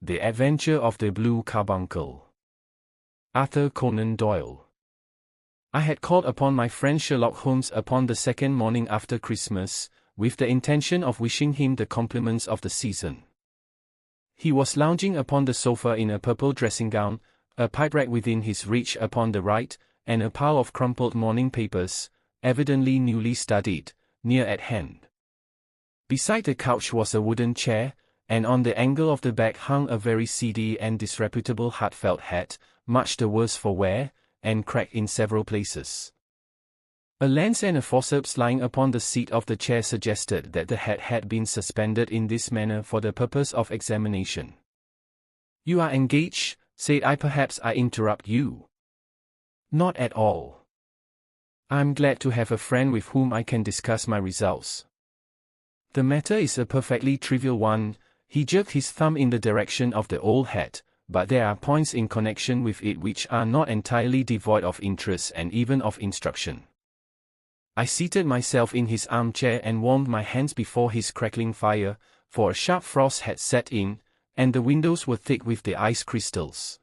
The Adventure of the Blue Carbuncle. Arthur Conan Doyle. I had called upon my friend Sherlock Holmes upon the second morning after Christmas, with the intention of wishing him the compliments of the season. He was lounging upon the sofa in a purple dressing gown, a pipe rack within his reach upon the right, and a pile of crumpled morning papers, evidently newly studied, near at hand. Beside the couch was a wooden chair, and on the angle of the back hung a very seedy and disreputable hard-felt hat, much the worse for wear, and cracked in several places. A lens and a forceps lying upon the seat of the chair suggested that the hat had been suspended in this manner for the purpose of examination. "You are engaged," said I. "Perhaps I interrupt you." "Not at all. I am glad to have a friend with whom I can discuss my results. The matter is a perfectly trivial one." He jerked his thumb in the direction of the old hat, "but there are points in connection with it which are not entirely devoid of interest and even of instruction." I seated myself in his armchair and warmed my hands before his crackling fire, for a sharp frost had set in, and the windows were thick with the ice crystals.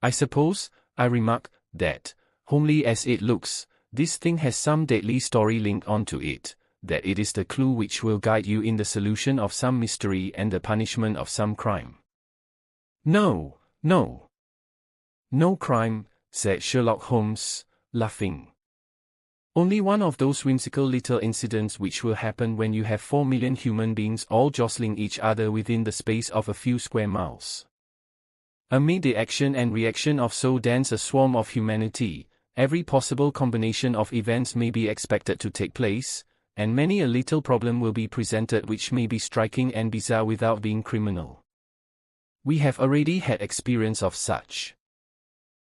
"I suppose," I remarked, "that, homely as it looks, this thing has some deadly story linked onto it, that it is the clue which will guide you in the solution of some mystery and the punishment of some crime." "No, no. No crime," said Sherlock Holmes, laughing. "Only one of those whimsical little incidents which will happen when you have 4 million human beings all jostling each other within the space of a few square miles. Amid the action and reaction of so dense a swarm of humanity, every possible combination of events may be expected to take place, and many a little problem will be presented which may be striking and bizarre without being criminal. We have already had experience of such.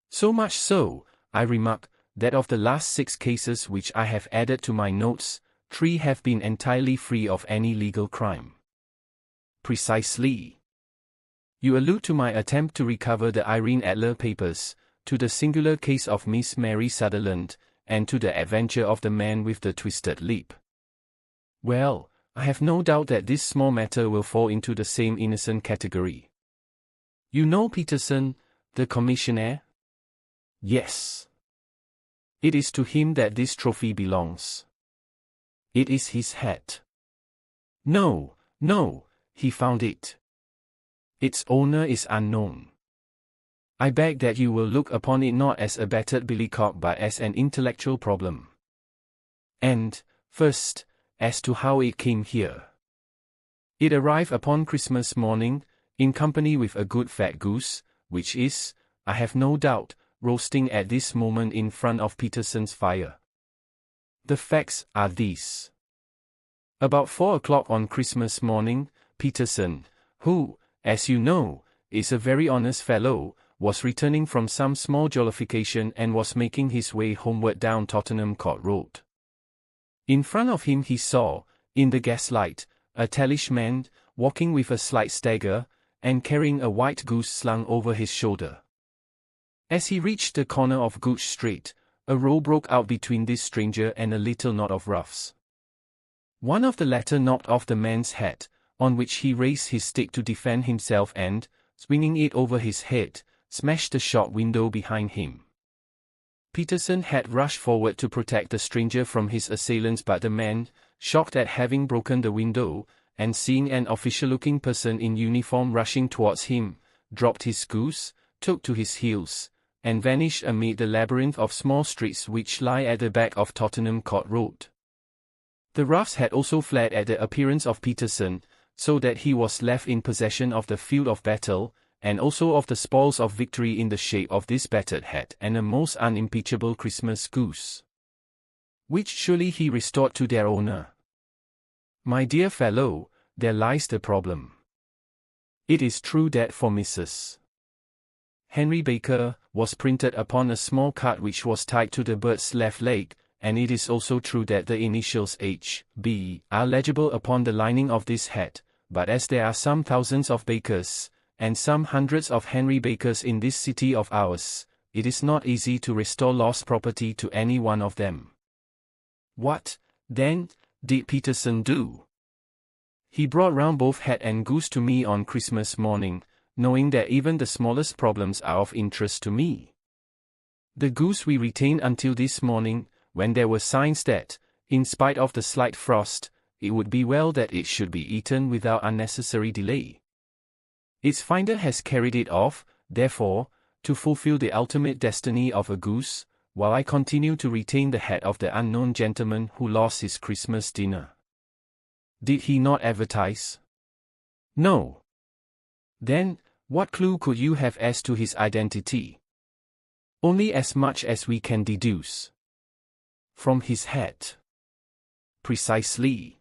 So much so," I remarked, "that of the last 6 cases which I have added to my notes, 3 have been entirely free of any legal crime." "Precisely. You allude to my attempt to recover the Irene Adler papers, to the singular case of Miss Mary Sutherland, and to the adventure of the man with the twisted lip. Well, I have no doubt that this small matter will fall into the same innocent category. You know Peterson, the commissionaire?" "Yes. It is to him that this trophy belongs." "It is his hat." "No, no, he found it. Its owner is unknown. I beg that you will look upon it not as a battered billycock but as an intellectual problem. And, first, as to how it came here. It arrived upon Christmas morning, in company with a good fat goose, which is, I have no doubt, roasting at this moment in front of Peterson's fire. The facts are these. About 4 o'clock on Christmas morning, Peterson, who, as you know, is a very honest fellow, was returning from some small jollification and was making his way homeward down Tottenham Court Road. In front of him he saw, in the gaslight, a tallish man, walking with a slight stagger, and carrying a white goose slung over his shoulder. As he reached the corner of Goose Street, a row broke out between this stranger and a little knot of roughs. One of the latter knocked off the man's hat, on which he raised his stick to defend himself and, swinging it over his head, smashed the shop window behind him. Peterson had rushed forward to protect the stranger from his assailants, but the man, shocked at having broken the window, and seeing an official-looking person in uniform rushing towards him, dropped his goose, took to his heels, and vanished amid the labyrinth of small streets which lie at the back of Tottenham Court Road. The roughs had also fled at the appearance of Peterson, so that he was left in possession of the field of battle, and also of the spoils of victory in the shape of this battered hat and a most unimpeachable Christmas goose, which surely he restored to their owner. My dear fellow, there lies the problem. It is true that for Mrs. Henry Baker was printed upon a small card which was tied to the bird's left leg, and it is also true that the initials H.B. are legible upon the lining of this hat, but as there are some thousands of Bakers, and some hundreds of Henry Bakers in this city of ours, it is not easy to restore lost property to any one of them. What, then, did Peterson do? He brought round both hat and goose to me on Christmas morning, knowing that even the smallest problems are of interest to me. The goose we retained until this morning, when there were signs that, in spite of the slight frost, it would be well that it should be eaten without unnecessary delay. Its finder has carried it off, therefore, to fulfill the ultimate destiny of a goose, while I continue to retain the hat of the unknown gentleman who lost his Christmas dinner. Did he not advertise? No. Then, what clue could you have as to his identity? Only as much as we can deduce. From his hat. Precisely.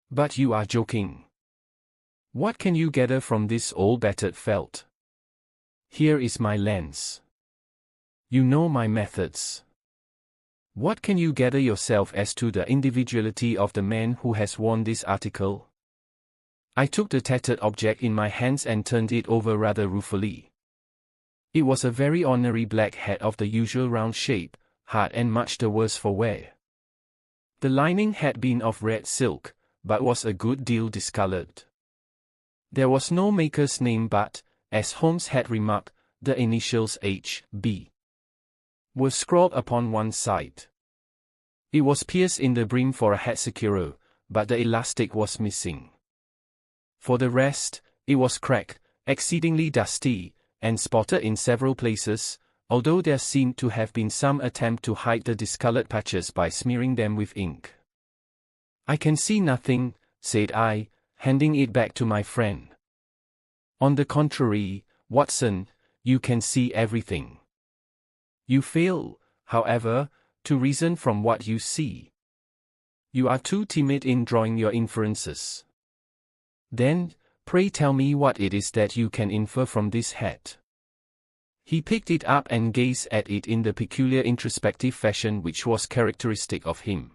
But you are joking. What can you gather from this old battered felt? Here is my lens. You know my methods. What can you gather yourself as to the individuality of the man who has worn this article? I took the tattered object in my hands and turned it over rather ruefully. It was a very ordinary black hat of the usual round shape, hard and much the worse for wear. The lining had been of red silk, but was a good deal discolored. There was no maker's name but, as Holmes had remarked, the initials H.B. were scrawled upon one side. It was pierced in the brim for a hat securer, but the elastic was missing. For the rest, it was cracked, exceedingly dusty, and spotted in several places, although there seemed to have been some attempt to hide the discolored patches by smearing them with ink. I can see nothing, said I, handing it back to my friend. On the contrary, Watson, you can see everything. You fail, however, to reason from what you see. You are too timid in drawing your inferences. Then, pray tell me what it is that you can infer from this hat. He picked it up and gazed at it in the peculiar introspective fashion which was characteristic of him.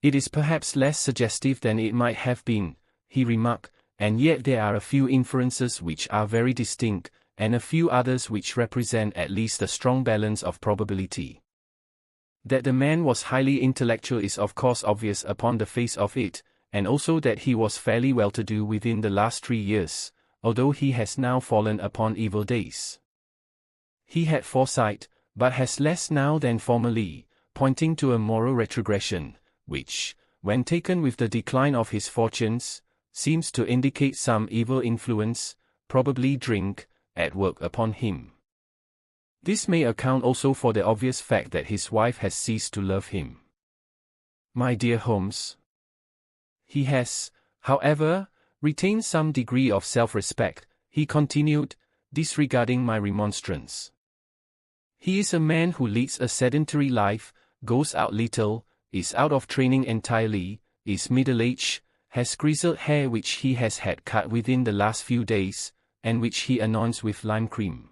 It is perhaps less suggestive than it might have been, he remarked, and yet there are a few inferences which are very distinct, and a few others which represent at least a strong balance of probability. That the man was highly intellectual is of course obvious upon the face of it, and also that he was fairly well-to-do within the last 3 years, although he has now fallen upon evil days. He had foresight, but has less now than formerly, pointing to a moral retrogression, which, when taken with the decline of his fortunes, seems to indicate some evil influence, probably drink, at work upon him. This may account also for the obvious fact that his wife has ceased to love him. My dear Holmes, he has, however, retained some degree of self-respect, he continued, disregarding my remonstrance. He is a man who leads a sedentary life, goes out little, is out of training entirely, is middle-aged, has grizzled hair which he has had cut within the last few days, and which he anoints with lime cream.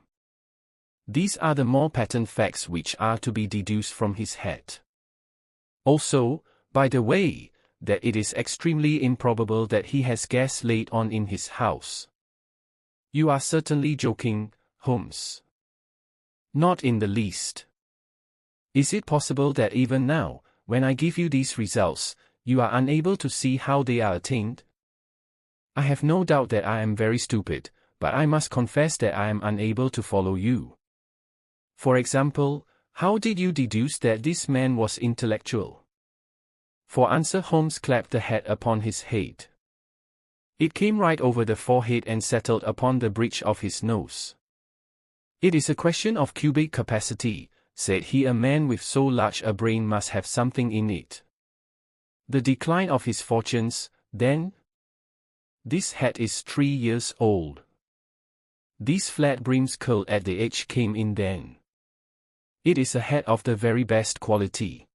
These are the more patent facts which are to be deduced from his hat. Also, by the way, that it is extremely improbable that he has gas laid on in his house. You are certainly joking, Holmes. Not in the least. Is it possible that even now, when I give you these results, you are unable to see how they are attained? I have no doubt that I am very stupid, but I must confess that I am unable to follow you. For example, how did you deduce that this man was intellectual? For answer Holmes clapped the hat upon his head. It came right over the forehead and settled upon the bridge of his nose. It is a question of cubic capacity, said he. A man with so large a brain must have something in it. The decline of his fortunes, then? This hat is 3 years old. These flat brims curled at the edge came in then. It is a hat of the very best quality.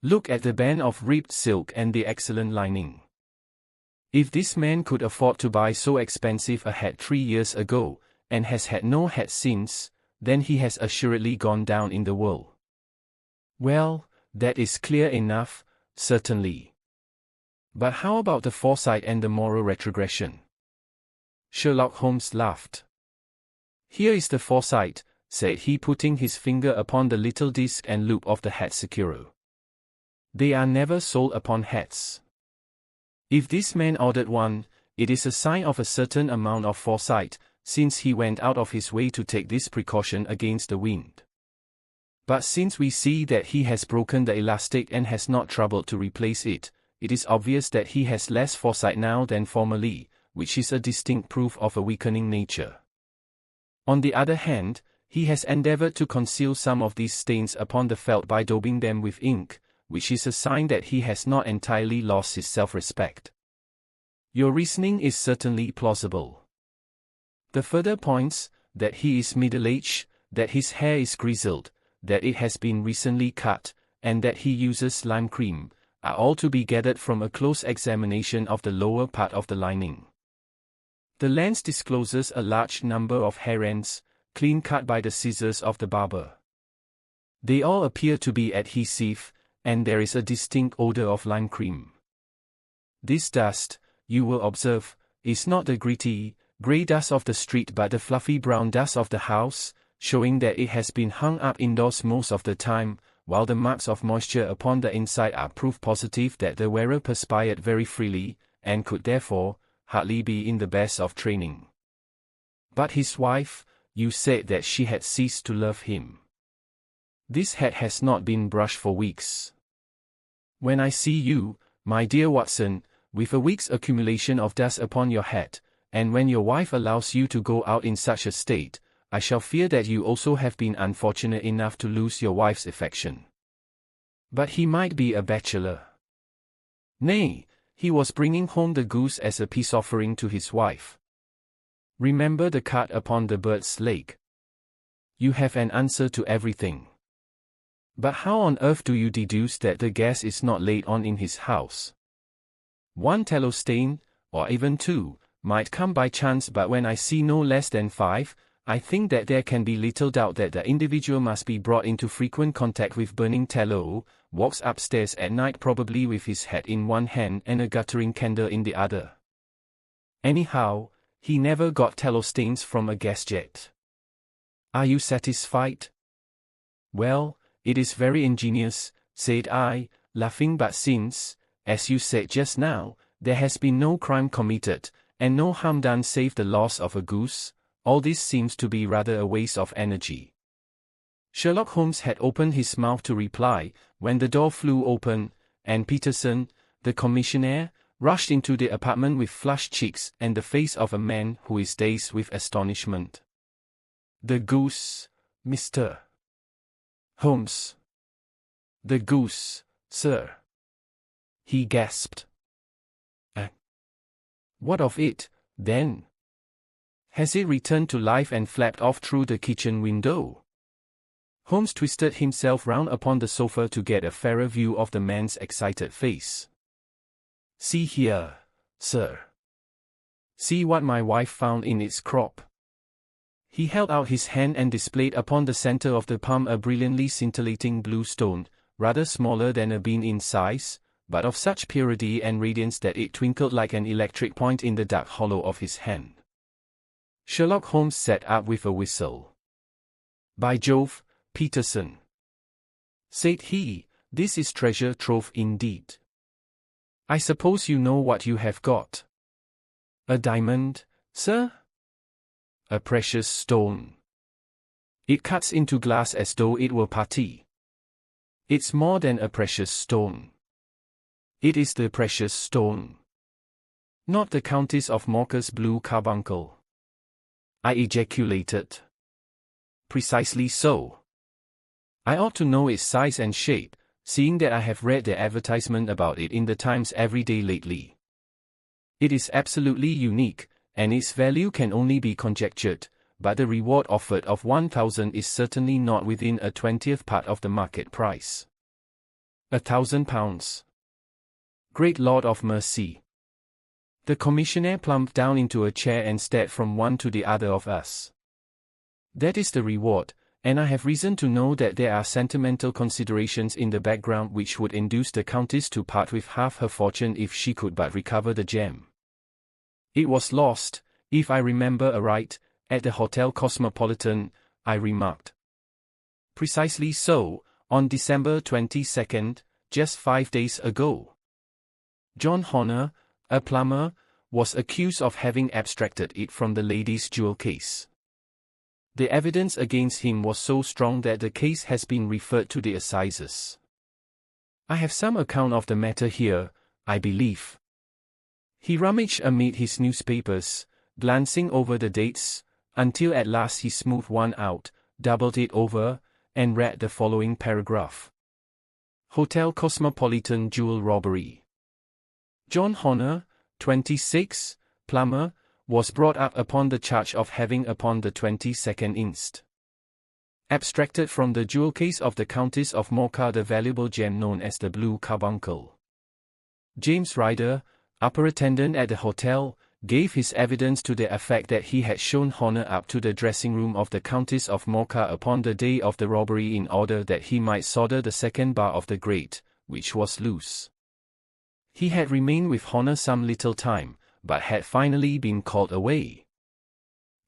Look at the band of ribbed silk and the excellent lining. If this man could afford to buy so expensive a hat 3 years ago, and has had no hat since, then he has assuredly gone down in the world. Well, that is clear enough, certainly. But how about the foresight and the moral retrogression? Sherlock Holmes laughed. Here is the foresight, said he, putting his finger upon the little disc and loop of the hat securer. They are never sold upon hats. If this man ordered one, it is a sign of a certain amount of foresight, since he went out of his way to take this precaution against the wind. But since we see that he has broken the elastic and has not troubled to replace it, it is obvious that he has less foresight now than formerly, which is a distinct proof of a weakening nature. On the other hand, he has endeavored to conceal some of these stains upon the felt by daubing them with ink, which is a sign that he has not entirely lost his self-respect. Your reasoning is certainly plausible. The further points, that he is middle-aged, that his hair is grizzled, that it has been recently cut, and that he uses lime cream, are all to be gathered from a close examination of the lower part of the lining. The lens discloses a large number of hair ends, clean cut by the scissors of the barber. They all appear to be adhesive, and there is a distinct odor of lime cream. This dust, you will observe, is not the gritty, grey dust of the street but the fluffy brown dust of the house, showing that it has been hung up indoors most of the time, while the marks of moisture upon the inside are proof positive that the wearer perspired very freely, and could therefore hardly be in the best of training. But his wife, you said that she had ceased to love him. This hat has not been brushed for weeks. When I see you, my dear Watson, with a week's accumulation of dust upon your hat, and when your wife allows you to go out in such a state, I shall fear that you also have been unfortunate enough to lose your wife's affection. But he might be a bachelor. Nay, he was bringing home the goose as a peace offering to his wife. Remember the cut upon the bird's leg. You have an answer to everything. But how on earth do you deduce that the gas is not laid on in his house? One tallow stain, or even two, might come by chance, but when I see no less than 5, I think that there can be little doubt that the individual must be brought into frequent contact with burning tallow, walks upstairs at night probably with his hat in one hand and a guttering candle in the other. Anyhow, he never got tallow stains from a gas jet. Are you satisfied? Well, it is very ingenious, said I, laughing, but since, as you said just now, there has been no crime committed, and no harm done save the loss of a goose, all this seems to be rather a waste of energy. Sherlock Holmes had opened his mouth to reply, when the door flew open, and Peterson, the commissionaire, rushed into the apartment with flushed cheeks and the face of a man who is dazed with astonishment. The goose, Mr. Holmes. The goose, sir. He gasped. What of it, then? Has it returned to life and flapped off through the kitchen window? Holmes twisted himself round upon the sofa to get a fairer view of the man's excited face. See here, sir. See what my wife found in its crop. He held out his hand and displayed upon the center of the palm a brilliantly scintillating blue stone, rather smaller than a bean in size, but of such purity and radiance that it twinkled like an electric point in the dark hollow of his hand. Sherlock Holmes sat up with a whistle. By Jove, Peterson, said he, this is treasure trove indeed. I suppose you know what you have got. A diamond, sir? A precious stone. It cuts into glass as though it were putty. It's more than a precious stone. It is the precious stone. Not the Countess of Morcar's Blue Carbuncle, I ejaculated. Precisely so. I ought to know its size and shape, seeing that I have read the advertisement about it in the Times every day lately. It is absolutely unique, and its value can only be conjectured, but the reward offered of 1,000 is certainly not within a 20th part of the market price. £1,000. Great Lord of mercy. The commissionaire plumped down into a chair and stared from one to the other of us. That is the reward, and I have reason to know that there are sentimental considerations in the background which would induce the Countess to part with half her fortune if she could but recover the gem. It was lost, if I remember aright, at the Hotel Cosmopolitan, I remarked. Precisely so, on December 22nd, just 5 days ago. John Horner, a plumber, was accused of having abstracted it from the lady's jewel case. The evidence against him was so strong that the case has been referred to the assizes. I have some account of the matter here, I believe. He rummaged amid his newspapers, glancing over the dates, until at last he smoothed one out, doubled it over, and read the following paragraph. Hotel Cosmopolitan Jewel Robbery. John Honor, 26, plumber, was brought up upon the charge of having upon the 22nd inst. abstracted from the jewel case of the Countess of Mocha the valuable gem known as the Blue Carbuncle. James Ryder, upper attendant at the hotel, gave his evidence to the effect that he had shown Honor up to the dressing room of the Countess of Mocha upon the day of the robbery in order that he might solder the second bar of the grate, which was loose. He had remained with Honor some little time, but had finally been called away.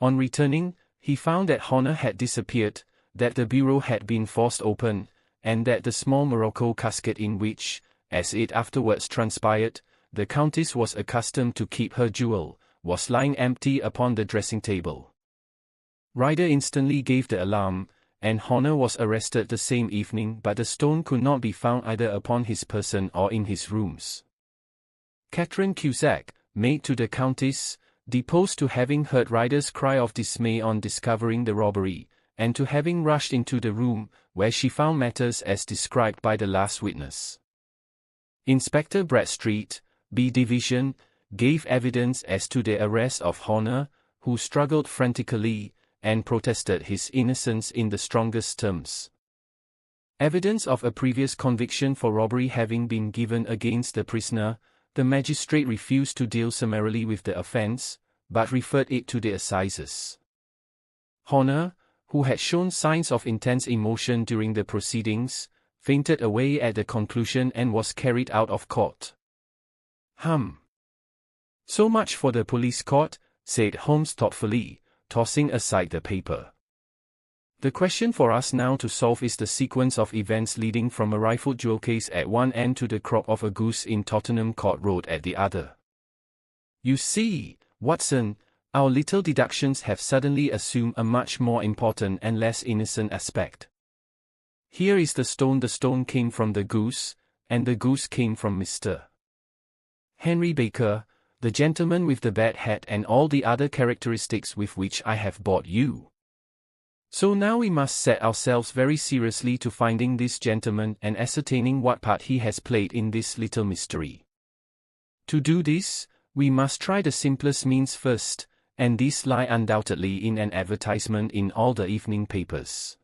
On returning, he found that Honor had disappeared, that the bureau had been forced open, and that the small morocco casket in which, as it afterwards transpired, the Countess was accustomed to keep her jewel, was lying empty upon the dressing table. Ryder instantly gave the alarm, and Honor was arrested the same evening, but the stone could not be found either upon his person or in his rooms. Catherine Cusack, maid to the Countess, deposed to having heard Ryder's cry of dismay on discovering the robbery, and to having rushed into the room, where she found matters as described by the last witness. Inspector Bradstreet, B Division, gave evidence as to the arrest of Honor, who struggled frantically, and protested his innocence in the strongest terms. Evidence of a previous conviction for robbery having been given against the prisoner, the magistrate refused to deal summarily with the offence, but referred it to the assizes. Honor, who had shown signs of intense emotion during the proceedings, fainted away at the conclusion and was carried out of court. So much for the police court, said Holmes thoughtfully, tossing aside the paper. The question for us now to solve is the sequence of events leading from a rifled jewel case at one end to the crop of a goose in Tottenham Court Road at the other. You see, Watson, our little deductions have suddenly assumed a much more important and less innocent aspect. Here is the stone came from the goose, and the goose came from Mr. Henry Baker, the gentleman with the bad hat and all the other characteristics with which I have bored you. So now we must set ourselves very seriously to finding this gentleman and ascertaining what part he has played in this little mystery. To do this, we must try the simplest means first, and these lie undoubtedly in an advertisement in all the evening papers.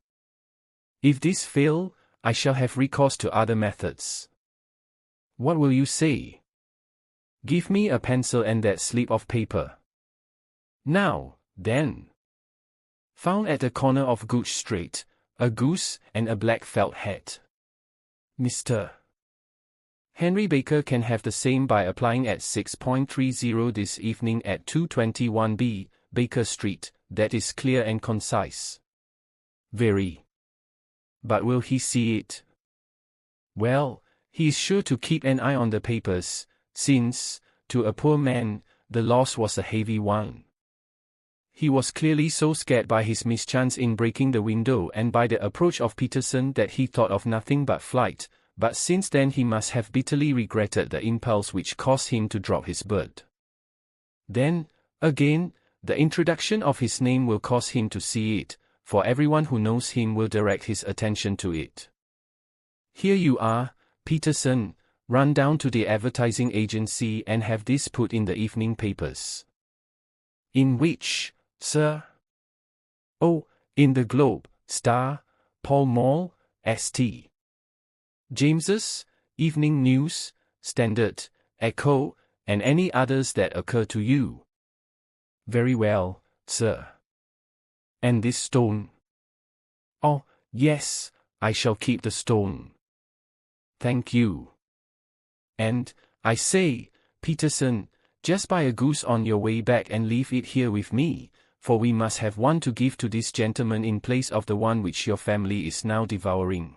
If this fail, I shall have recourse to other methods. What will you say? Give me a pencil and that slip of paper. Now, then. Found at the corner of Gooch Street, a goose and a black felt hat. Mr. Henry Baker can have the same by applying at 6.30 this evening at 221B, Baker Street. That is clear and concise. Very. But will he see it? Well, he is sure to keep an eye on the papers, since, to a poor man, the loss was a heavy one. He was clearly so scared by his mischance in breaking the window and by the approach of Peterson that he thought of nothing but flight, but since then he must have bitterly regretted the impulse which caused him to drop his bird. Then, again, the introduction of his name will cause him to see it, for everyone who knows him will direct his attention to it. Here you are, Peterson, run down to the advertising agency and have this put in the evening papers. In which, sir? Oh, in the Globe, Star, Pall Mall, St. James's, Evening News, Standard, Echo, and any others that occur to you. Very well, sir. And this stone? Oh, yes, I shall keep the stone. Thank you. And, I say, Peterson, just buy a goose on your way back and leave it here with me, for we must have one to give to this gentleman in place of the one which your family is now devouring.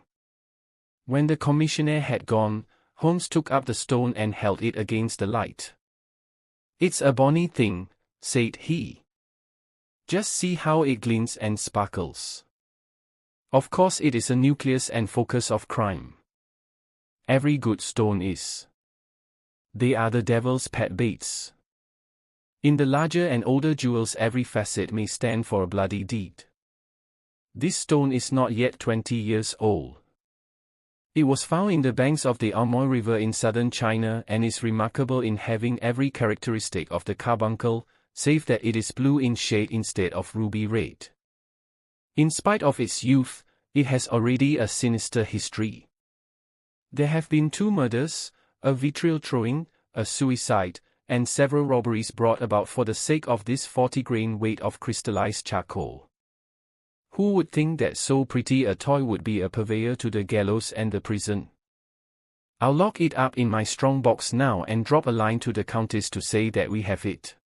When the commissioner had gone, Holmes took up the stone and held it against the light. "It's a bonny thing," said he. "Just see how it glints and sparkles. Of course it is a nucleus and focus of crime. Every good stone is. They are the devil's pet baits. In the larger and older jewels every facet may stand for a bloody deed. This stone is not yet 20 years old. It was found in the banks of the Amoy River in southern China and is remarkable in having every characteristic of the carbuncle, save that it is blue in shade instead of ruby red. In spite of its youth, it has already a sinister history. There have been 2 murders, a vitriol throwing, a suicide, and several robberies brought about for the sake of this 40-grain weight of crystallized charcoal. Who would think that so pretty a toy would be a purveyor to the gallows and the prison? I'll lock it up in my strong box now and drop a line to the Countess to say that we have it.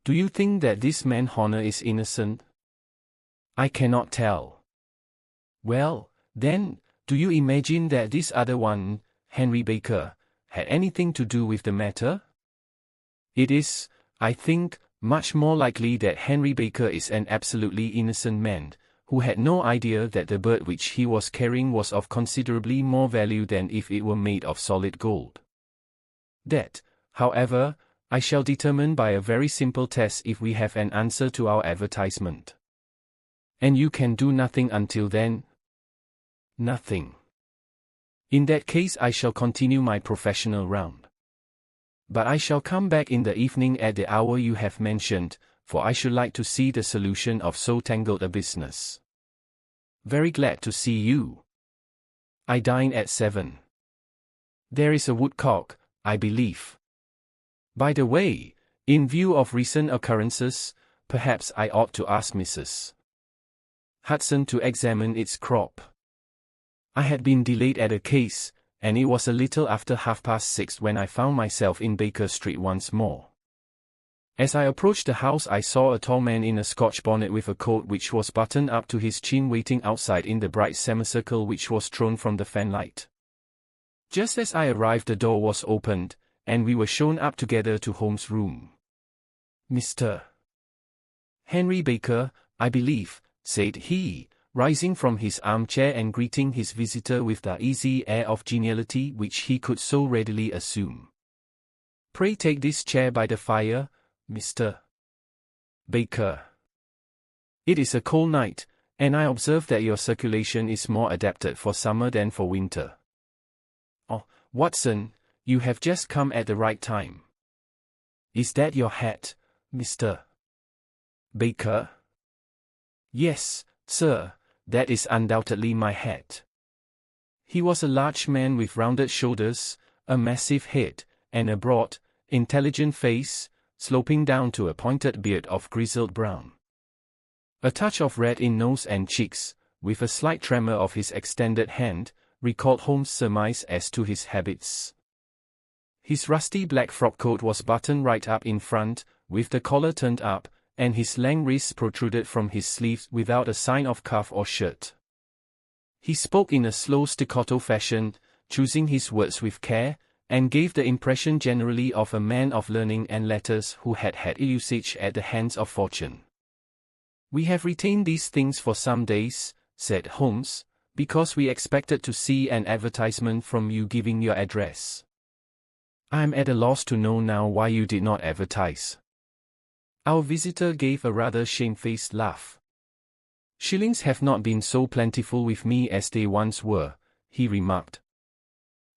Do you think that this man Horner is innocent? I cannot tell. Well, then, do you imagine that this other one, Henry Baker, had anything to do with the matter? It is, I think, much more likely that Henry Baker is an absolutely innocent man, who had no idea that the bird which he was carrying was of considerably more value than if it were made of solid gold. That, however, I shall determine by a very simple test if we have an answer to our advertisement. And you can do nothing until then? Nothing. In that case I shall continue my professional round. But I shall come back in the evening at the hour you have mentioned, for I should like to see the solution of so tangled a business. Very glad to see you. I dine at 7. There is a woodcock, I believe. By the way, in view of recent occurrences, perhaps I ought to ask Mrs. Hudson to examine its crop. I had been delayed at a case, and it was a little after 6:30 when I found myself in Baker Street once more. As I approached the house I saw a tall man in a Scotch bonnet with a coat which was buttoned up to his chin waiting outside in the bright semicircle which was thrown from the fanlight. Just as I arrived the door was opened, and we were shown up together to Holmes' room. "Mr. Henry Baker, I believe," said he, rising from his armchair and greeting his visitor with the easy air of geniality which he could so readily assume. "Pray take this chair by the fire, Mr. Baker. It is a cold night, and I observe that your circulation is more adapted for summer than for winter. Oh, Watson, you have just come at the right time. Is that your hat, Mr. Baker?" "Yes, sir. That is undoubtedly my hat." He was a large man with rounded shoulders, a massive head, and a broad, intelligent face, sloping down to a pointed beard of grizzled brown. A touch of red in nose and cheeks, with a slight tremor of his extended hand, recalled Holmes' surmise as to his habits. His rusty black frock coat was buttoned right up in front, with the collar turned up, and his lank wrists protruded from his sleeves without a sign of cuff or shirt. He spoke in a slow staccato fashion, choosing his words with care, and gave the impression generally of a man of learning and letters who had had usage at the hands of fortune. "We have retained these things for some days," said Holmes, "because we expected to see an advertisement from you giving your address. I am at a loss to know now why you did not advertise." Our visitor gave a rather shamefaced laugh. "Shillings have not been so plentiful with me as they once were," he remarked.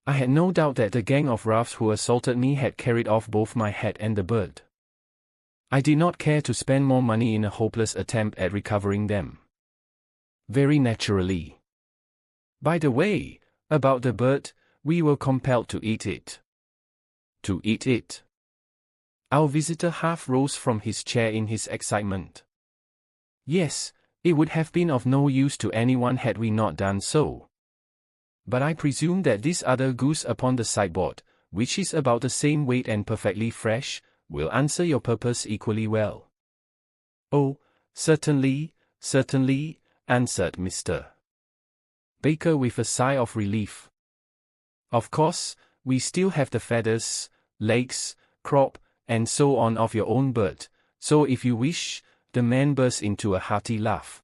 "I had no doubt that the gang of roughs who assaulted me had carried off both my hat and the bird. I did not care to spend more money in a hopeless attempt at recovering them. Very naturally. By the way, about the bird, we were compelled to eat it." "To eat it?" Our visitor half rose from his chair in his excitement. "Yes, it would have been of no use to anyone had we not done so. But I presume that this other goose upon the sideboard, which is about the same weight and perfectly fresh, will answer your purpose equally well." "Oh, certainly, certainly," answered Mr. Baker with a sigh of relief. "Of course, we still have the feathers, legs, crop, and so on of your own bird, so if you wish, the man burst into a hearty laugh.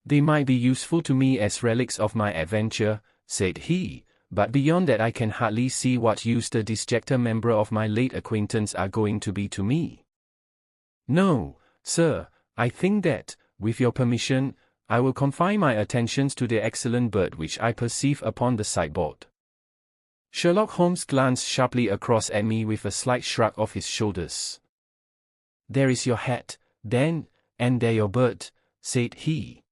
They might be useful to me as relics of my adventure, said he, but beyond that I can hardly see what use the disjecta membra of my late acquaintance are going to be to me. No, sir, I think that, with your permission, I will confine my attentions to the excellent bird which I perceive upon the sideboard. Sherlock Holmes glanced sharply across at me with a slight shrug of his shoulders. There is your hat, then, and there your bird, said he.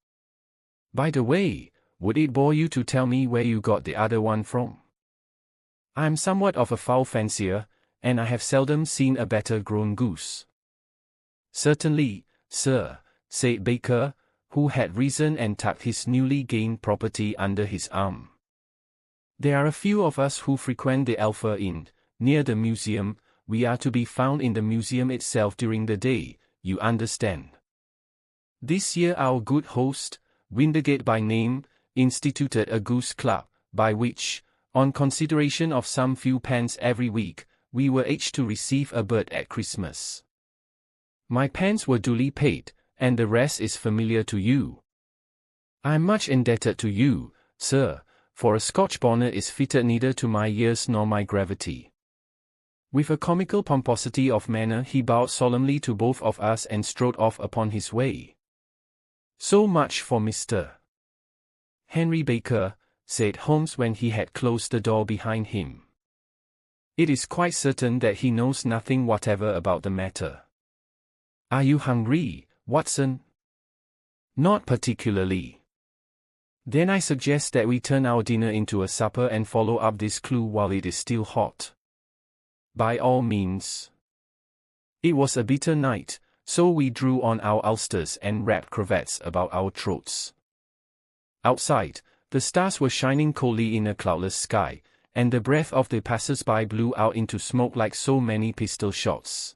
By the way, would it bore you to tell me where you got the other one from? I am somewhat of a fowl fancier, and I have seldom seen a better grown goose. Certainly, sir, said Baker, who had risen and tucked his newly gained property under his arm. There are a few of us who frequent the Alpha Inn, near the museum. We are to be found in the museum itself during the day, you understand. This year our good host, Wintergate by name, instituted a goose club, by which, on consideration of some few pence every week, we were each to receive a bird at Christmas. My pence were duly paid, and the rest is familiar to you. I am much indebted to you, sir, for a Scotch bonnet is fitted neither to my years nor my gravity. With a comical pomposity of manner he bowed solemnly to both of us and strode off upon his way. So much for Mr. Henry Baker, said Holmes when he had closed the door behind him. It is quite certain that he knows nothing whatever about the matter. Are you hungry, Watson? Not particularly. Then I suggest that we turn our dinner into a supper and follow up this clue while it is still hot. By all means. It was a bitter night, so we drew on our ulsters and wrapped cravats about our throats. Outside, the stars were shining coldly in a cloudless sky, and the breath of the passers-by blew out into smoke like so many pistol shots.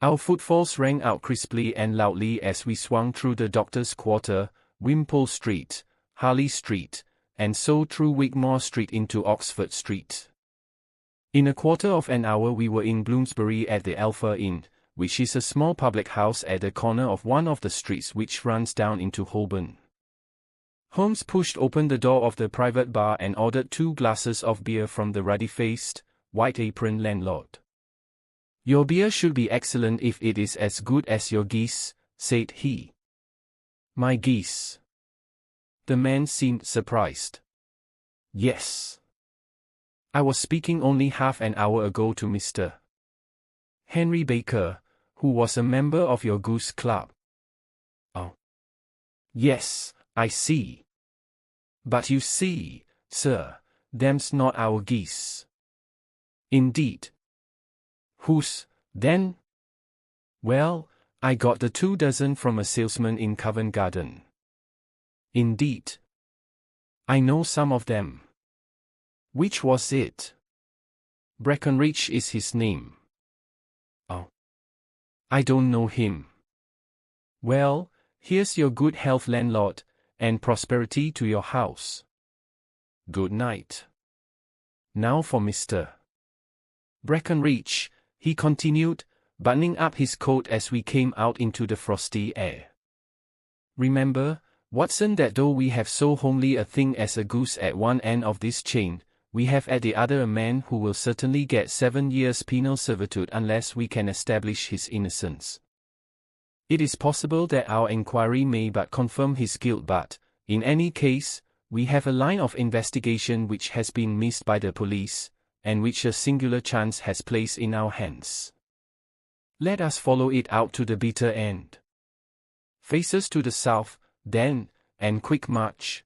Our footfalls rang out crisply and loudly as we swung through the Doctor's Quarter, Wimpole Street, Harley Street, and so through Wigmore Street into Oxford Street. In a quarter of an hour we were in Bloomsbury at the Alpha Inn, which is a small public house at the corner of one of the streets which runs down into Holborn. Holmes pushed open the door of the private bar and ordered 2 glasses of beer from the ruddy-faced, white-aproned landlord. Your beer should be excellent if it is as good as your geese, said he. My geese? The man seemed surprised. Yes. I was speaking only half an hour ago to Mr. Henry Baker, who was a member of your goose club. Oh. Yes, I see. But you see, sir, them's not our geese. Indeed. Whose, then? Well, I got the 2 dozen from a salesman in Covent Garden. Indeed. I know some of them. Which was it? Breckenridge is his name. Oh. I don't know him. Well, here's your good health, landlord, and prosperity to your house. Good night. Now for Mr. Breckenridge, he continued, buttoning up his coat as we came out into the frosty air. Remember, Watson, that though we have so homely a thing as a goose at one end of this chain, we have at the other a man who will certainly get 7 years penal servitude unless we can establish his innocence. It is possible that our inquiry may but confirm his guilt, but, in any case, we have a line of investigation which has been missed by the police, and which a singular chance has placed in our hands. Let us follow it out to the bitter end. Faces to the south, then, and quick march.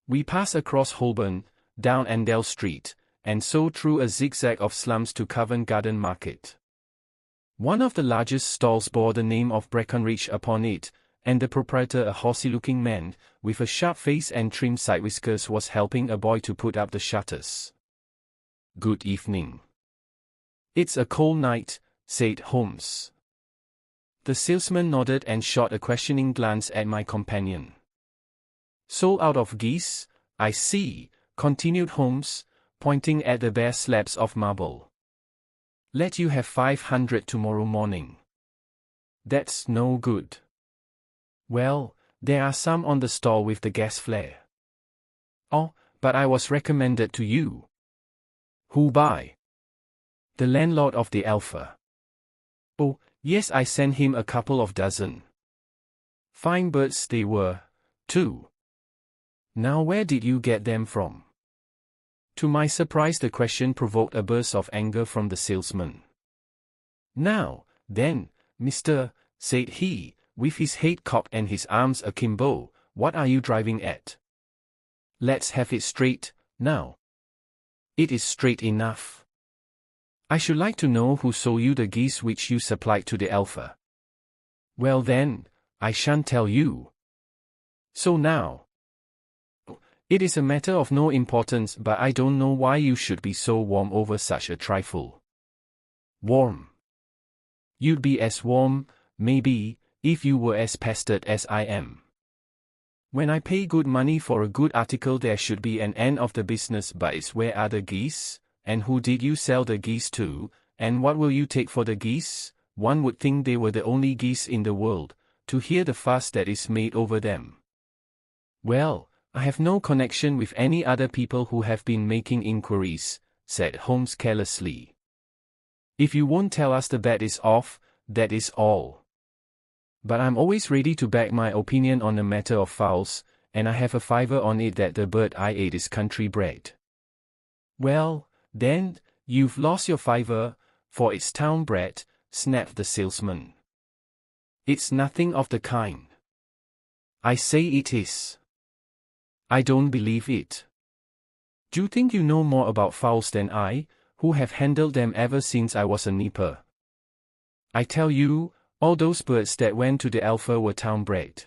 We pass across Holborn, down Andell Street, and so through a zigzag of slums to Covent Garden Market. One of the largest stalls bore the name of Breckenridge upon it, and the proprietor, a horsey-looking man, with a sharp face and trim side whiskers, was helping a boy to put up the shutters. Good evening. It's a cold night, said Holmes. The salesman nodded and shot a questioning glance at my companion. Sold out of geese, I see, continued Holmes, pointing at the bare slabs of marble. Let you have 500 tomorrow morning. That's no good. Well, there are some on the stall with the gas flare. Oh, but I was recommended to you. Who by? The landlord of the Alpha. Oh, yes, I sent him a couple of dozen. Fine birds they were, too. Now where did you get them from? To my surprise the question provoked a burst of anger from the salesman. Now, then, mister, said he, with his head cocked and his arms akimbo, what are you driving at? Let's have it straight, now. It is straight enough. I should like to know who sold you the geese which you supplied to the Alpha. Well then, I shan't tell you. So now. It is a matter of no importance, but I don't know why you should be so warm over such a trifle. Warm? You'd be as warm, maybe, if you were as pestered as I am. When I pay good money for a good article there should be an end of the business, but it's where are the geese, and who did you sell the geese to, and what will you take for the geese? One would think they were the only geese in the world, to hear the fuss that is made over them. Well, I have no connection with any other people who have been making inquiries, said Holmes carelessly. If you won't tell us the bet is off, that is all. But I'm always ready to back my opinion on a matter of fowls, and I have a fiver on it that the bird I ate is country bred. Well, then, you've lost your fiver, for it's town bred, snapped the salesman. It's nothing of the kind. I say it is. I don't believe it. Do you think you know more about fowls than I, who have handled them ever since I was a nipper? I tell you, all those birds that went to the Alpha were town-bred.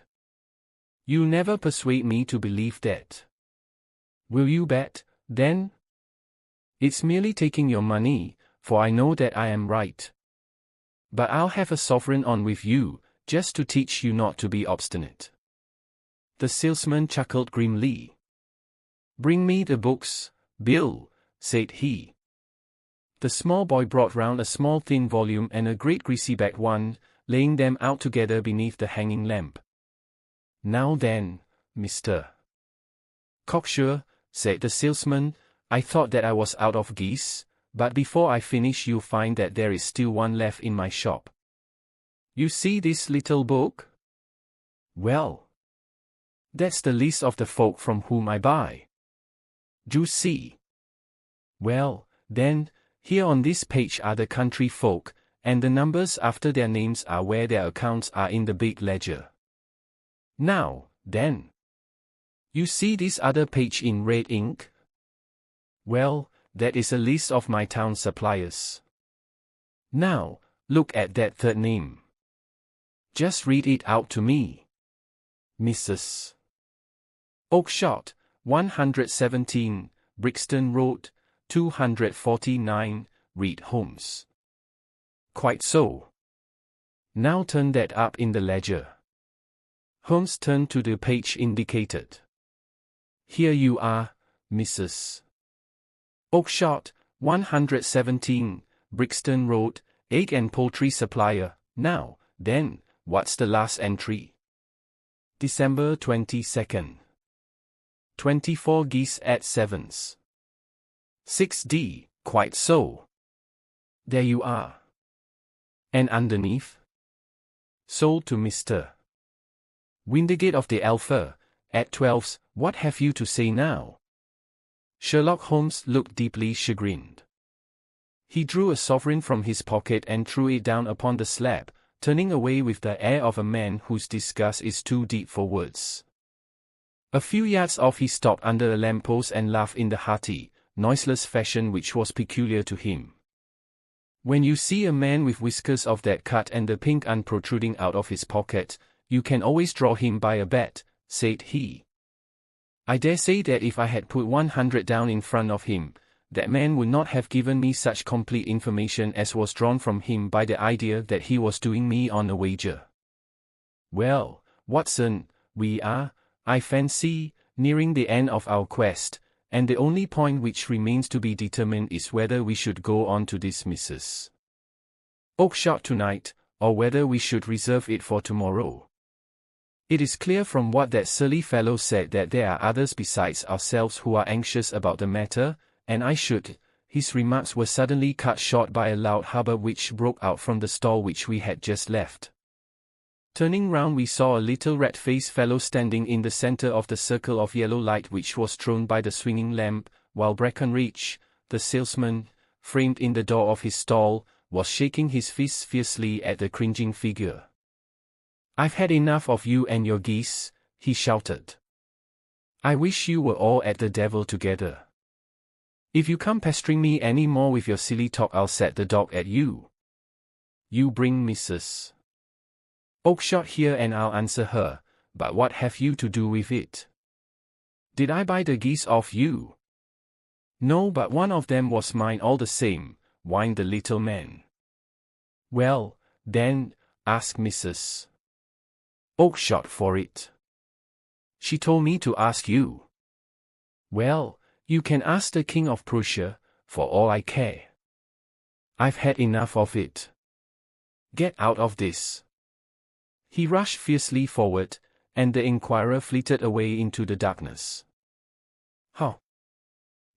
You'll never persuade me to believe that. Will you bet, then? It's merely taking your money, for I know that I am right. But I'll have a sovereign on with you, just to teach you not to be obstinate. The salesman chuckled grimly. Bring me the books, Bill, said he. The small boy brought round a small thin volume and a great greasy-backed one, laying them out together beneath the hanging lamp. Now then, Mr. Cocksure, said the salesman, I thought that I was out of geese, but before I finish you'll find that there is still one left in my shop. You see this little book? Well, that's the list of the folk from whom I buy. Do you see? Well, then, here on this page are the country folk, and the numbers after their names are where their accounts are in the big ledger. Now, then. You see this other page in red ink? Well, that is a list of my town suppliers. Now, look at that third name. Just read it out to me. Mrs. Oakshott, 117, Brixton Road, 249, read Holmes. Quite so. Now turn that up in the ledger. Holmes turned to the page indicated. Here you are, Mrs. Oakshott, 117, Brixton Road, egg and poultry supplier. Now, then, what's the last entry? December 22nd. 24 geese at sevens. 6D, quite so. There you are. And underneath? Sold to Mr. Windigate of the Alpha, at 12s, what have you to say now? Sherlock Holmes looked deeply chagrined. He drew a sovereign from his pocket and threw it down upon the slab, turning away with the air of a man whose disgust is too deep for words. A few yards off he stopped under a lamppost and laughed in the hearty, noiseless fashion which was peculiar to him. When you see a man with whiskers of that cut and the pink un protruding out of his pocket, you can always draw him by a bet, said he. I dare say that if I had put 100 down in front of him, that man would not have given me such complete information as was drawn from him by the idea that he was doing me on a wager. Well, Watson, we are, I fancy, nearing the end of our quest, and the only point which remains to be determined is whether we should go on to this Mrs. Oakshott tonight, or whether we should reserve it for tomorrow. It is clear from what that silly fellow said that there are others besides ourselves who are anxious about the matter, and I should—" His remarks were suddenly cut short by a loud hubbub which broke out from the stall which we had just left. Turning round, we saw a little red-faced fellow standing in the center of the circle of yellow light which was thrown by the swinging lamp, while Breckenridge, the salesman, framed in the door of his stall, was shaking his fists fiercely at the cringing figure. "I've had enough of you and your geese," he shouted. "I wish you were all at the devil together. If you come pestering me any more with your silly talk, I'll set the dog at you. You bring Mrs. Oakshott here and I'll answer her, but what have you to do with it? Did I buy the geese off you?" "No, but one of them was mine all the same," whined the little man. "Well, then, ask Mrs. Oakshott for it. She told me to ask you." "Well, you can ask the King of Prussia, for all I care. I've had enough of it. Get out of this." He rushed fiercely forward, and the inquirer flitted away into the darkness. "How?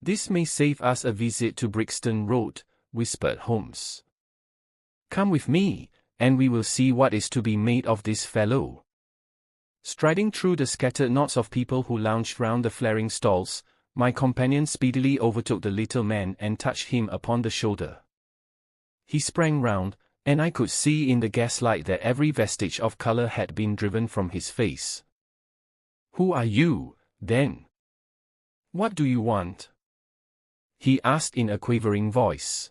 This may save us a visit to Brixton Road," whispered Holmes. "Come with me, and we will see what is to be made of this fellow." Striding through the scattered knots of people who lounged round the flaring stalls, my companion speedily overtook the little man and touched him upon the shoulder. He sprang round, and I could see in the gaslight that every vestige of color had been driven from his face. "Who are you, then? What do you want?" he asked in a quavering voice.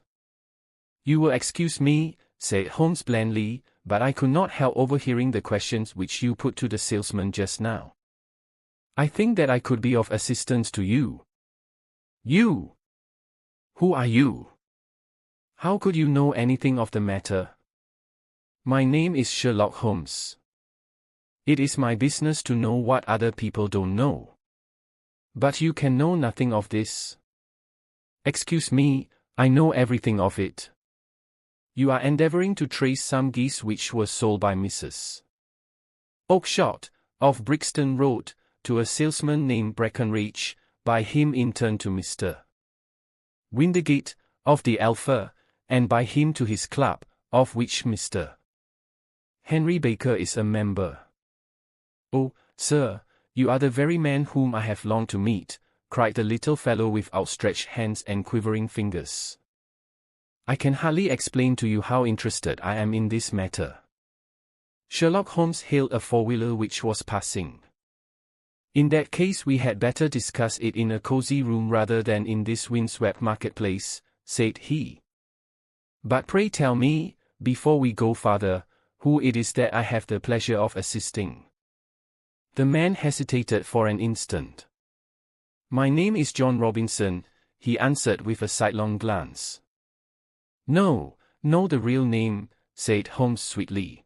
"You will excuse me," said Holmes blandly, "but I could not help overhearing the questions which you put to the salesman just now. I think that I could be of assistance to you." "You? Who are you? How could you know anything of the matter?" "My name is Sherlock Holmes. It is my business to know what other people don't know. But you can know nothing of this." "Excuse me, I know everything of it. You are endeavoring to trace some geese which were sold by Mrs. Oakshott, of Brixton Road, to a salesman named Breckenridge, by him in turn to Mr. Windigate, of the Alpha, and by him to his club, of which Mr. Henry Baker is a member." "Oh, sir, you are the very man whom I have longed to meet," cried the little fellow with outstretched hands and quivering fingers. "I can hardly explain to you how interested I am in this matter." Sherlock Holmes hailed a four-wheeler which was passing. "In that case we had better discuss it in a cozy room rather than in this windswept marketplace," said he. "But pray tell me, before we go farther, who it is that I have the pleasure of assisting." The man hesitated for an instant. "My name is John Robinson," he answered with a sidelong glance. "No, the real name," said Holmes sweetly.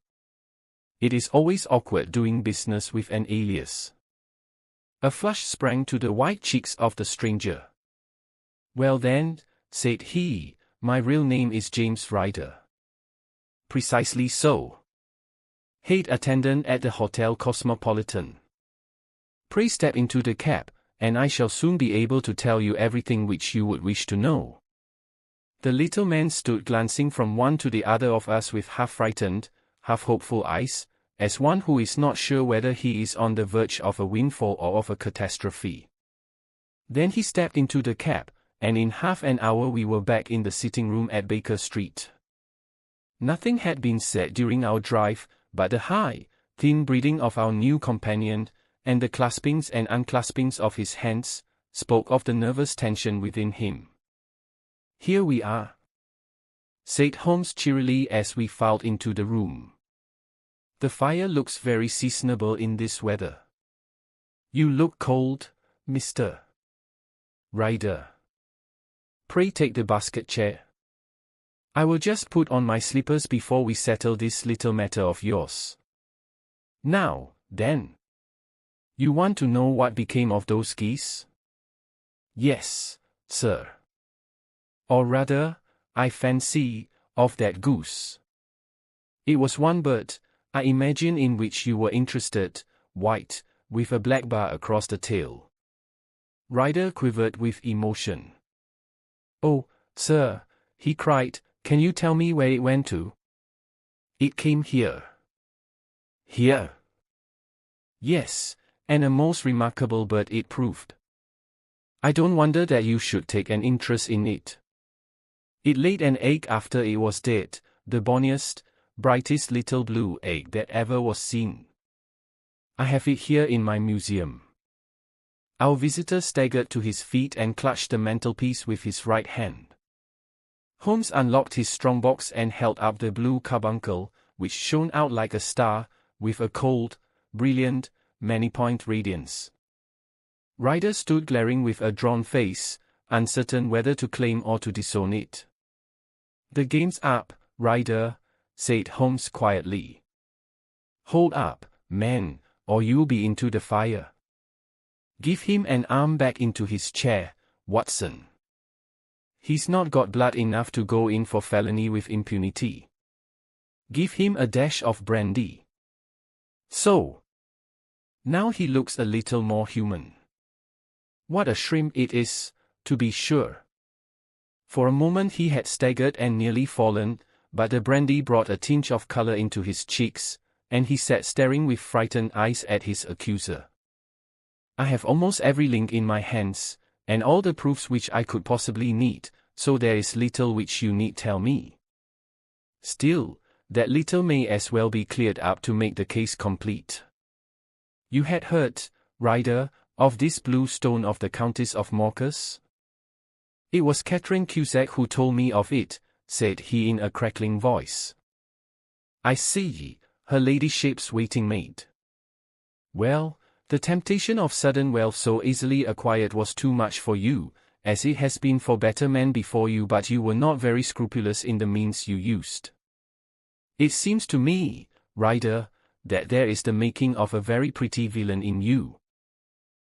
"It is always awkward doing business with an alias." A flush sprang to the white cheeks of the stranger. "Well then," said he, "my real name is James Ryder." "Precisely so. Head attendant at the Hotel Cosmopolitan. Pray step into the cab, and I shall soon be able to tell you everything which you would wish to know." The little man stood glancing from one to the other of us with half-frightened, half-hopeful eyes, as one who is not sure whether he is on the verge of a windfall or of a catastrophe. Then he stepped into the cab, and in half an hour we were back in the sitting room at Baker Street. Nothing had been said during our drive, but the high, thin breathing of our new companion, and the claspings and unclaspings of his hands, spoke of the nervous tension within him. "Here we are," said Holmes cheerily as we filed into the room. "The fire looks very seasonable in this weather. You look cold, Mr. Ryder. Pray take the basket chair. I will just put on my slippers before we settle this little matter of yours. Now, then. You want to know what became of those geese?" "Yes, sir. Or rather, I fancy, of that goose." It was one bird, I imagine, in which you were interested, white, with a black bar across the tail. Ryder quivered with emotion. "Oh, sir," he cried, "can you tell me where it went to?" "It came here." "Here?" "Yes, and a most remarkable bird it proved. I don't wonder that you should take an interest in it. It laid an egg after it was dead, the bonniest, brightest little blue egg that ever was seen. I have it here in my museum." Our visitor staggered to his feet and clutched the mantelpiece with his right hand. Holmes unlocked his strongbox and held up the Blue Carbuncle, which shone out like a star, with a cold, brilliant, many-point radiance. Ryder stood glaring with a drawn face, uncertain whether to claim or to disown it. "The game's up, Ryder," said Holmes quietly. "Hold up, man, or you'll be into the fire. Give him an arm back into his chair, Watson. He's not got blood enough to go in for felony with impunity. Give him a dash of brandy. So. Now he looks a little more human. What a shrimp it is, to be sure." For a moment he had staggered and nearly fallen, but the brandy brought a tinge of color into his cheeks, and he sat staring with frightened eyes at his accuser. "I have almost every link in my hands, and all the proofs which I could possibly need, so there is little which you need tell me. Still, that little may as well be cleared up to make the case complete. You had heard, Ryder, of this blue stone of the Countess of Morcus?" "It was Catherine Cusack who told me of it," said he in a crackling voice. "I see, her ladyship's waiting maid. Well, the temptation of sudden wealth so easily acquired was too much for you, as it has been for better men before you, but you were not very scrupulous in the means you used. It seems to me, Ryder, that there is the making of a very pretty villain in you.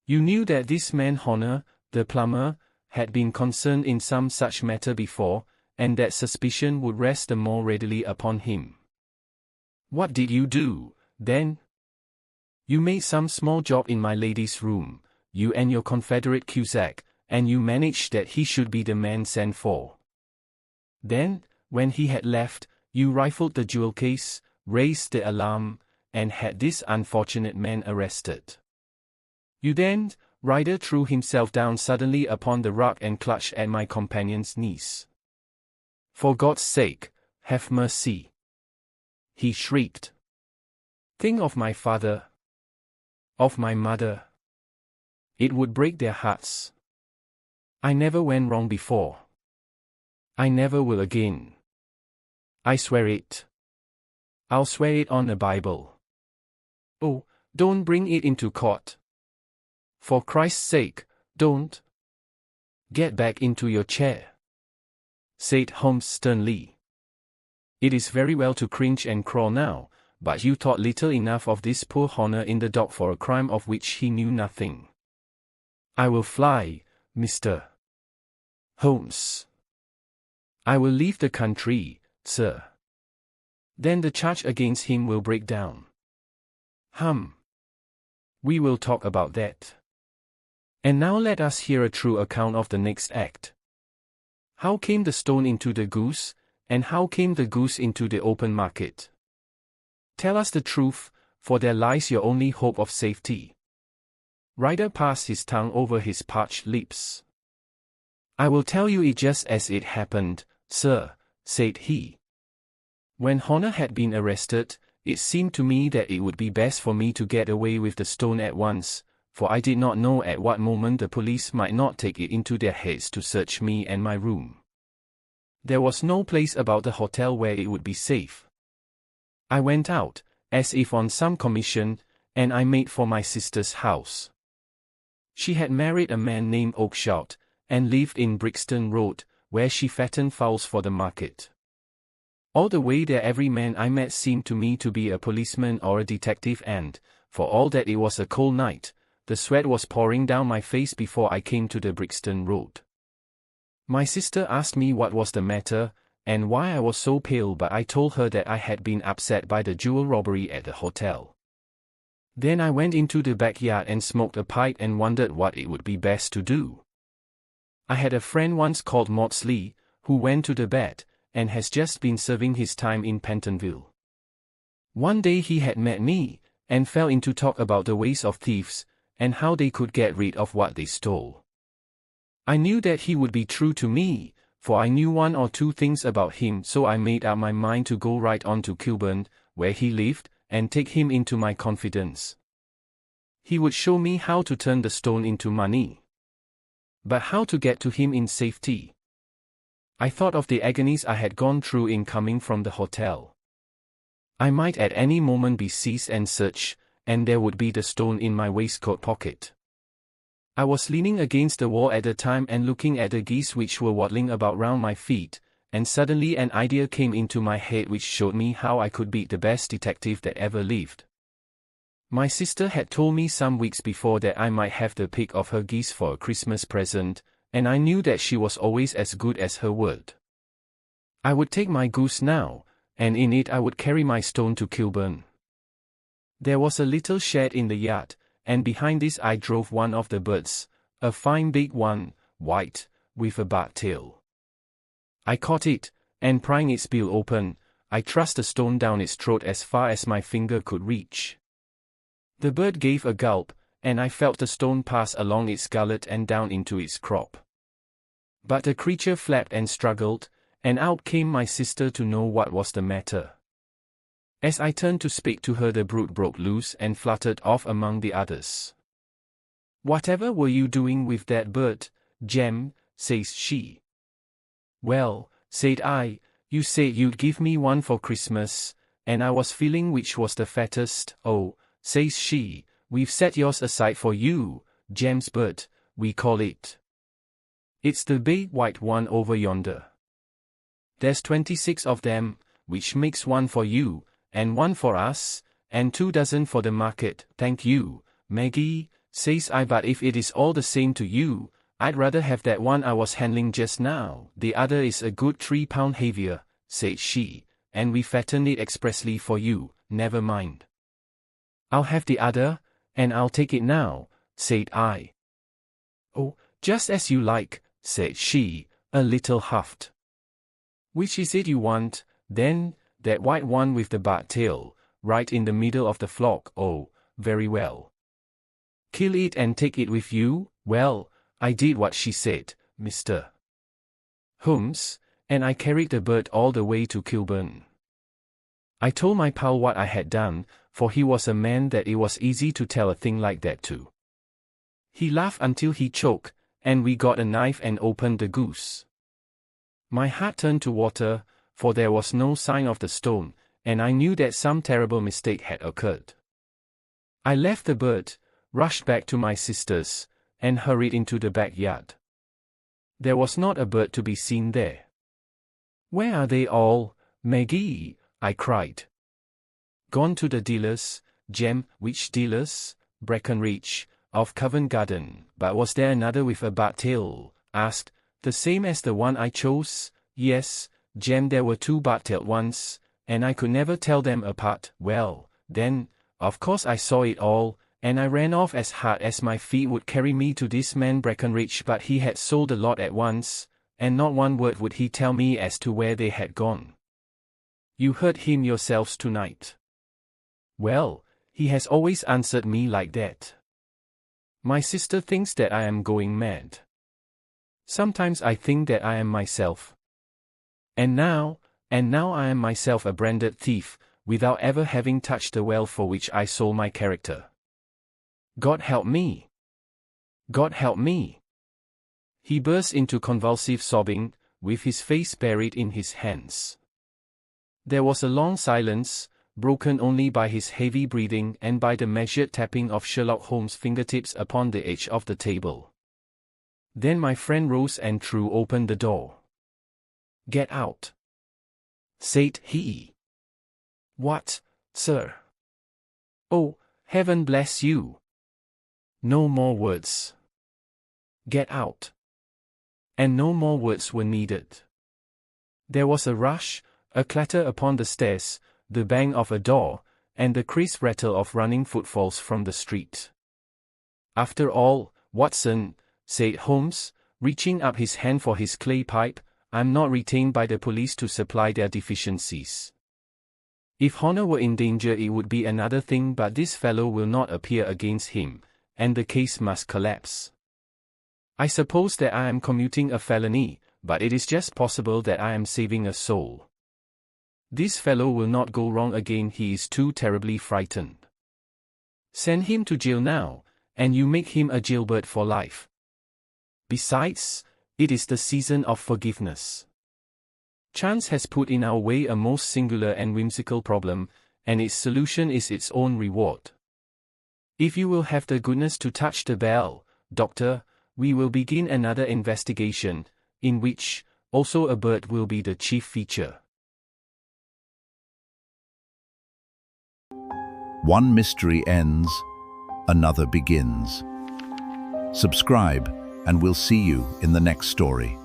You knew that this man Honor, the plumber, had been concerned in some such matter before, and that suspicion would rest the more readily upon him. What did you do, then? You made some small job in my lady's room, you and your confederate Cusack, and you managed that he should be the man sent for. Then, when he had left, you rifled the jewel case, raised the alarm, and had this unfortunate man arrested. You then," Ryder threw himself down suddenly upon the rug and clutched at my companion's knees. "For God's sake, have mercy!" he shrieked. "Think of my father. Of my mother. It would break their hearts. I never went wrong before. I never will again. I swear it. I'll swear it on a Bible. Oh, don't bring it into court. For Christ's sake, don't. Get back into your chair," said Holmes sternly. "It is very well to cringe and crawl now, but you thought little enough of this poor Honor in the dock for a crime of which he knew nothing. I will fly, Mr. Holmes. I will leave the country, sir. Then the charge against him will break down. We will talk about that. And now let us hear a true account of the next act. How came the stone into the goose, and how came the goose into the open market? Tell us the truth, for there lies your only hope of safety." Ryder passed his tongue over his parched lips. "I will tell you it just as it happened, sir," said he. "When Honor had been arrested, it seemed to me that it would be best for me to get away with the stone at once, for I did not know at what moment the police might not take it into their heads to search me and my room. There was no place about the hotel where it would be safe. I went out, as if on some commission, and I made for my sister's house. She had married a man named Oakshott, and lived in Brixton Road, where she fattened fowls for the market. All the way there every man I met seemed to me to be a policeman or a detective, and, for all that it was a cold night, the sweat was pouring down my face before I came to the Brixton Road. My sister asked me what was the matter, and why I was so pale, but I told her that I had been upset by the jewel robbery at the hotel. Then I went into the backyard and smoked a pipe and wondered what it would be best to do. I had a friend once called Maudsley, who went to the bed, and has just been serving his time in Pentonville. One day he had met me, and fell into talk about the ways of thieves, and how they could get rid of what they stole. I knew that he would be true to me, for I knew one or two things about him, so I made up my mind to go right on to Kilburn, where he lived, and take him into my confidence. He would show me how to turn the stone into money. But how to get to him in safety? I thought of the agonies I had gone through in coming from the hotel. I might at any moment be seized and searched, and there would be the stone in my waistcoat pocket. I was leaning against the wall at the time and looking at the geese which were waddling about round my feet, and suddenly an idea came into my head which showed me how I could be the best detective that ever lived. My sister had told me some weeks before that I might have the pick of her geese for a Christmas present, and I knew that she was always as good as her word. I would take my goose now, and in it I would carry my stone to Kilburn. There was a little shed in the yard, and behind this I drove one of the birds, a fine big one, white, with a barred tail. I caught it, and prying its bill open, I thrust the stone down its throat as far as my finger could reach. The bird gave a gulp, and I felt the stone pass along its gullet and down into its crop. But the creature flapped and struggled, and out came my sister to know what was the matter. As I turned to speak to her, the brute broke loose and fluttered off among the others. "Whatever were you doing with that bird, Jem?" says she. "Well," said I, "you said you'd give me one for Christmas, and I was feeling which was the fattest." "Oh," says she, "we've set yours aside for you, Jem's bird, we call it. It's the big white one over yonder. There's 26 of them, which makes one for you, and one for us, and 24 for the market." "Thank you, Maggie," says I, "but if it is all the same to you, I'd rather have that one I was handling just now." "The other is a good 3 pound heavier," said she, "and we fattened it expressly for you." "Never mind. I'll have the other, and I'll take it now," said I. "Oh, just as you like," said she, a little huffed. "Which is it you want, then?" "That white one with the barred tail, right in the middle of the flock." "Oh, very well. Kill it and take it with you." Well, I did what she said, Mr. Holmes, and I carried the bird all the way to Kilburn. I told my pal what I had done, for he was a man that it was easy to tell a thing like that to. He laughed until he choked, and we got a knife and opened the goose. My heart turned to water, for there was no sign of the stone, and I knew that some terrible mistake had occurred. I left the bird, rushed back to my sister's, and hurried into the backyard. There was not a bird to be seen there. "Where are they all, Maggie?" I cried. "Gone to the dealers, Jem." "Which dealers?" "Breckenridge, of Covent Garden." "But was there another with a barred tail?" asked. "The same as the one I chose?" "Yes, Jem, there were 2 barred-tailed ones, and I could never tell them apart." "Well, then, of course I saw it all, and I ran off as hard as my feet would carry me to this man Breckenridge, but he had sold a lot at once, and not one word would he tell me as to where they had gone." "You heard him yourselves tonight." "Well, he has always answered me like that. My sister thinks that I am going mad. Sometimes I think that I am myself. And now I am myself a branded thief, without ever having touched the wealth for which I sold my character. God help me! God help me!" He burst into convulsive sobbing, with his face buried in his hands. There was a long silence, broken only by his heavy breathing and by the measured tapping of Sherlock Holmes' fingertips upon the edge of the table. Then my friend rose and threw open the door. "Get out," said he. "What, sir?" "Oh, heaven bless you! No more words. Get out." And no more words were needed. There was a rush, a clatter upon the stairs, the bang of a door, and the crisp rattle of running footfalls from the street. "After all, Watson," said Holmes, reaching up his hand for his clay pipe, "I'm not retained by the police to supply their deficiencies. If honor were in danger it would be another thing, but this fellow will not appear against him, and the case must collapse. I suppose that I am committing a felony, but it is just possible that I am saving a soul. This fellow will not go wrong again, he is too terribly frightened. Send him to jail now, and you make him a jailbird for life. Besides, it is the season of forgiveness. Chance has put in our way a most singular and whimsical problem, and its solution is its own reward. If you will have the goodness to touch the bell, Doctor, we will begin another investigation, in which, also a bird will be the chief feature." One mystery ends, another begins. Subscribe, and we'll see you in the next story.